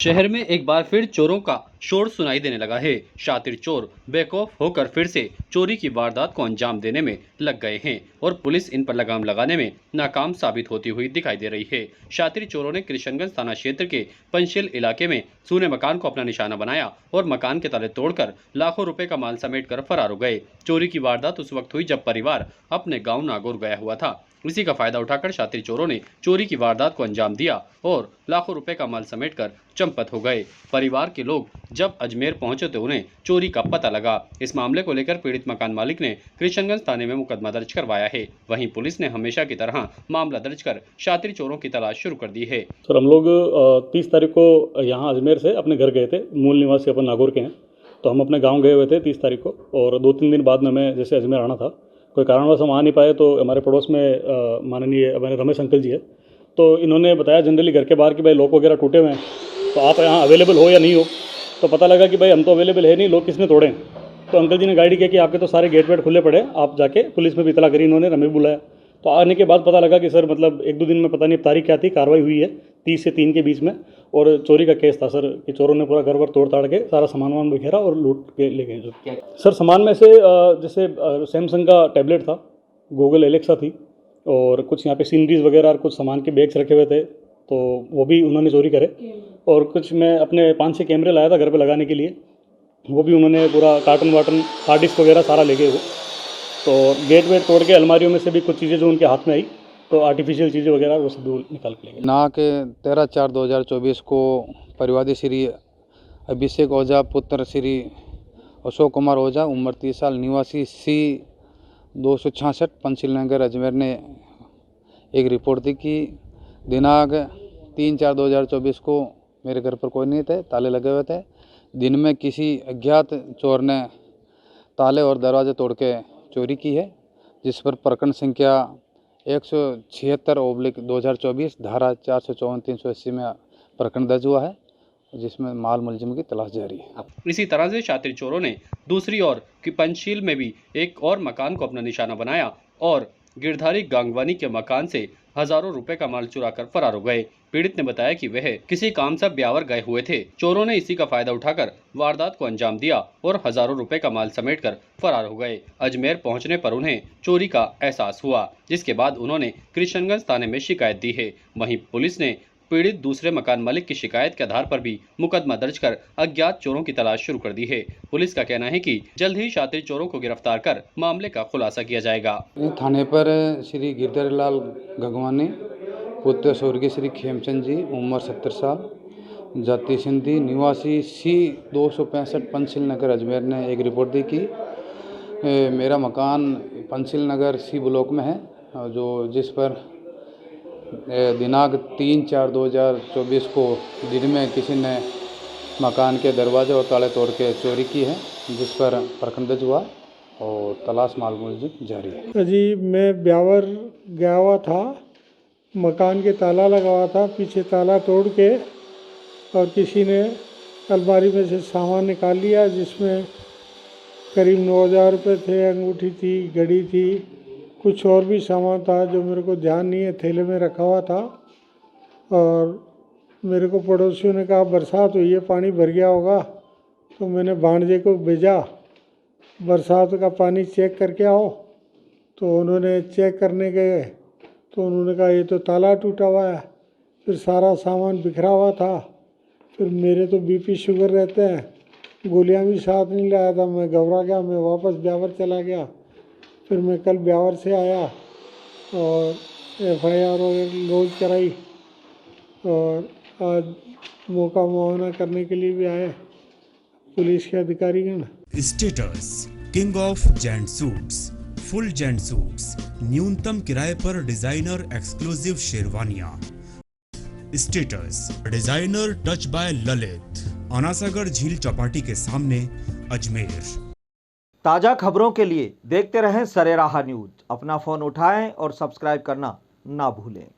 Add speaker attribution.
Speaker 1: शहर में एक बार फिर चोरों का शोर सुनाई देने लगा है। शातिर चोर बेखौफ होकर फिर से चोरी की वारदात को अंजाम देने में लग गए हैं और पुलिस इन पर लगाम लगाने में नाकाम साबित होती हुई दिखाई दे रही है। शातिर चोरों ने किशनगंज थाना क्षेत्र के पंचशील इलाके में सूने मकान को अपना निशाना बनाया और मकान के ताले तोड़कर लाखों रुपए का माल समेटकर फरार हो गए। चोरी की वारदात उस वक्त हुई जब परिवार अपने गाँव नागौर गया हुआ था। इसी का फायदा उठाकर शातिर चोरों ने चोरी की वारदात को अंजाम दिया और लाखों रुपए का माल समेटकर चंपत हो गए। परिवार के लोग जब अजमेर पहुंचे तो उन्हें चोरी का पता लगा। इस मामले को लेकर पीड़ित मकान मालिक ने किशनगंज थाने में मुकदमा दर्ज करवाया है। वहीं पुलिस ने हमेशा की तरह मामला दर्ज कर शातिर चोरों की तलाश शुरू कर दी है।
Speaker 2: सर, हम लोग 30 तारीख को यहाँ अजमेर से अपने घर गए थे। मूल निवासी अपन नागौर के हैं, तो हम अपने गाँव गए हुए थे 30 तारीख को, और 2-3 दिन बाद में हमें जैसे अजमेर आना था, कोई कारणवश हम आ नहीं पाए। तो हमारे पड़ोस में माननीय हमारे रमेश अंकल जी है, तो इन्होंने बताया जनरली घर के बाहर कि भाई लॉक वगैरह टूटे हुए हैं, तो आप यहाँ अवेलेबल हो या नहीं हो। तो पता लगा कि भाई हम तो अवेलेबल है नहीं, लोग किसने तोड़े हैं। तो अंकल जी ने गाइड किया कि आपके तो सारे गेट वेट खुले पड़े, आप जाके पुलिस में भी इतला करी। इन्होंने हमें बुलाया, तो आने के बाद पता लगा कि सर मतलब 1-2 दिन में पता नहीं तारीख क्या थी, कार्रवाई हुई है 30 से 3 के बीच में, और चोरी का केस था सर कि चोरों ने पूरा घर वर तोड़ ताड़ के सारा सामान वामान बिखेरा और लूट के ले गए। सर सामान में से जैसे सैमसंग का टैबलेट था, गूगल एलेक्सा थी, और कुछ यहाँ पे सीनरीज वगैरह और कुछ सामान के बैग्स रखे हुए थे, तो वो भी उन्होंने चोरी करे। और कुछ मैं अपने 5-6 कैमरे लाया था घर पे लगाने के लिए, वो भी उन्होंने पूरा कार्टन वाटन हार्ड डिस्क वगैरह सारा ले गए वो। तो गेट वेट तोड़ के अलमारियों में से भी कुछ चीज़ें जो उनके हाथ में आई, तो आर्टिफिशियल चीज़ें वगैरह वो सब निकाल के ले गए।
Speaker 3: ना के 13/4/2024 को परिवादी श्री अभिषेक ओझा पुत्र श्री अशोक कुमार ओझा उम्र 30 साल निवासी C 266 पंचशील नगर अजमेर ने एक रिपोर्ट दी कि दिनांक 3/4/2024 को मेरे घर पर कोई नहीं थे, ताले लगे हुए थे। दिन में किसी अज्ञात चोर ने ताले और दरवाजे तोड़ के चोरी की है, जिस पर प्रकरण संख्या 176/2024 धारा 454-380 में प्रकरण दर्ज हुआ है, जिसमें माल मुलजिम की तलाश जारी है।
Speaker 1: इसी तरह से शातिर चोरों ने दूसरी ओर कि पंचशील में भी एक और मकान को अपना निशाना बनाया और गिरधारी गांगवानी के मकान से हजारों रुपए का माल चुरा कर फरार हो गए। पीड़ित ने बताया कि वह किसी काम से ब्यावर गए हुए थे। चोरों ने इसी का फायदा उठाकर वारदात को अंजाम दिया और हजारों रुपए का माल समेटकर फरार हो गए। अजमेर पहुंचने पर उन्हें चोरी का एहसास हुआ, जिसके बाद उन्होंने किशनगंज थाने में शिकायत दी है। वहीं पुलिस ने पीड़ित दूसरे मकान मालिक की शिकायत के आधार पर भी मुकदमा दर्ज कर अज्ञात चोरों की तलाश शुरू कर दी है। पुलिस का कहना है कि जल्द ही शातिर चोरों को गिरफ्तार कर मामले का खुलासा किया जाएगा।
Speaker 3: थाने पर श्री गिरधारी लाल गंगवानी पुत्र स्वर्गीय श्री खेमचंद जी उम्र 70 साल जाति सिंधी निवासी C 265 पंचशील नगर अजमेर ने एक रिपोर्ट दी कि मेरा मकान पंचशील नगर C ब्लॉक में है, जिस पर दिनांक 3/4/2024 को दिन में किसी ने मकान के दरवाजे और ताले तोड़ के चोरी की है, जिस पर प्रकरण दर्ज हुआ और तलाश माल मुलजिम जारी है।
Speaker 4: जी, मैं ब्यावर गया हुआ था, मकान के ताला लगा हुआ था, पीछे ताला तोड़ के और किसी ने अलमारी में से सामान निकाल लिया, जिसमें करीब 9,000 रुपये थे, अंगूठी थी, घड़ी थी, कुछ और भी सामान था जो मेरे को ध्यान नहीं है, थैले में रखा हुआ था। और मेरे को पड़ोसियों ने कहा बरसात हुई है, पानी भर गया होगा, तो मैंने भांजे को भेजा बरसात का पानी चेक करके आओ। तो उन्होंने चेक करने गए तो उन्होंने कहा ये तो ताला टूटा हुआ है, फिर सारा सामान बिखरा हुआ था। फिर मेरे तो BP शुगर रहते हैं, गोलियां भी साथ नहीं लाया था, मैं घबरा गया, मैं वापस ब्यावर चला गया। फिर मैं कल ब्यावर से आया और FIR लॉन्च कराई, और आज मौका मुआयना करने के लिए भी आए पुलिस के अधिकारीगण।
Speaker 5: Status king of gent suits, full gent suits, न्यूनतम किराए पर डिजाइनर एक्सक्लूसिव शेरवानियां। Status designer touch by Lalit, Anasagar झील चौपाटी के सामने अजमेर।
Speaker 6: ताज़ा खबरों के लिए देखते रहें सरेराह न्यूज। अपना फ़ोन उठाएं और सब्सक्राइब करना ना भूलें।